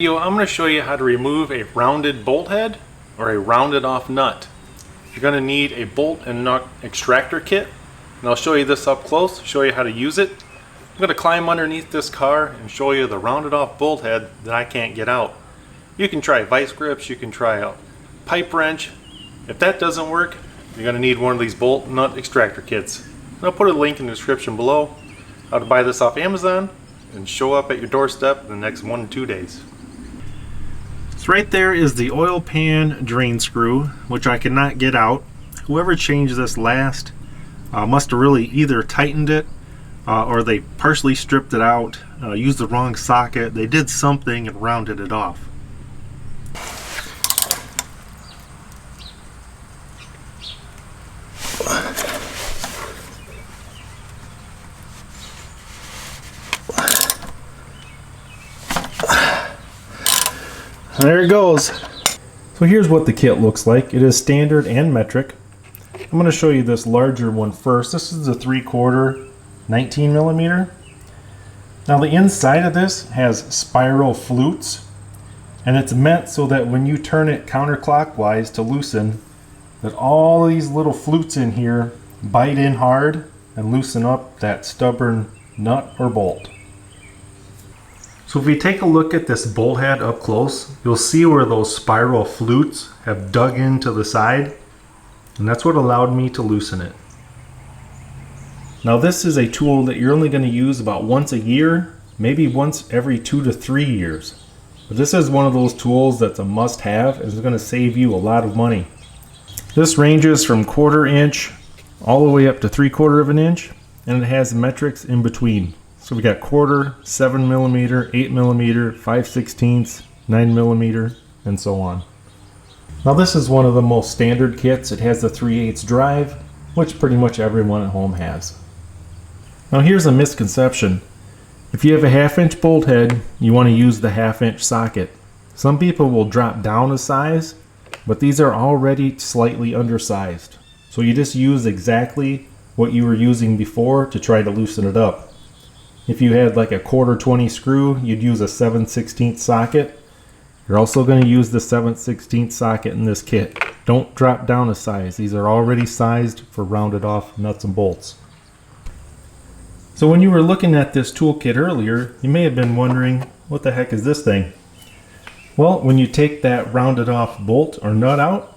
I'm going to show you how to remove a rounded bolt head or a rounded off nut. You're going to need a bolt and nut extractor kit, and I'll show you this up close, show you how to use it. I'm going to climb underneath this car and show you the rounded off bolt head that I can't get out. You can try vice grips, you can try a pipe wrench. If that doesn't work, you're going to need one of these bolt and nut extractor kits. I'll put a link in the description below how to buy this off Amazon and show up at your doorstep in the next 1 to 2 days. So right there is the oil pan drain screw, which I cannot get out. Whoever changed this last must have really either tightened it or they partially stripped it out, used the wrong socket. They did something and rounded it off. There it goes. So here's what the kit looks like. It is standard and metric. I'm going to show you this larger one first. This is the 3/4 19 millimeter. Now the inside of this has spiral flutes, and it's meant so that when you turn it counterclockwise to loosen, that all these little flutes in here bite in hard and loosen up that stubborn nut or bolt. So if we take a look at this bolt head up close, you'll see where those spiral flutes have dug into the side, and that's what allowed me to loosen it. Now this is a tool that you're only going to use about once a year, maybe once every 2 to 3 years. But this is one of those tools that's a must-have and is going to save you a lot of money. This ranges from 1/4 inch all the way up to 3/4 of an inch, and it has metrics in between. So we got 1/4, 7 millimeter, 8 millimeter, 5/16, 9 millimeter, and so on. Now this is one of the most standard kits. It has the 3/8 drive, which pretty much everyone at home has. Now here's a misconception. If you have a 1/2 inch bolt head, you want to use the 1/2 inch socket. Some people will drop down a size, but these are already slightly undersized. So you just use exactly what you were using before to try to loosen it up. If you had like a 1/4 20 screw, you'd use a 7/16 socket. You're also going to use the 7/16 socket in this kit. Don't drop down a size. These are already sized for rounded off nuts and bolts. So when you were looking at this toolkit earlier, you may have been wondering, what the heck is this thing? Well, when you take that rounded off bolt or nut out,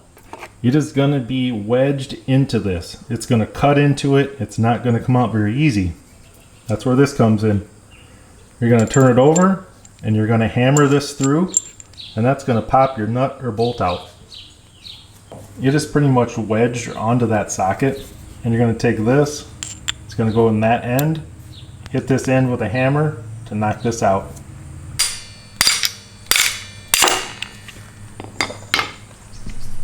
it is going to be wedged into this. It's going to cut into it. It's not going to come out very easy. That's where this comes in. You're going to turn it over and you're going to hammer this through, and that's going to pop your nut or bolt out. It is pretty much wedged onto that socket, and you're going to take this, it's going to go in that end, hit this end with a hammer to knock this out.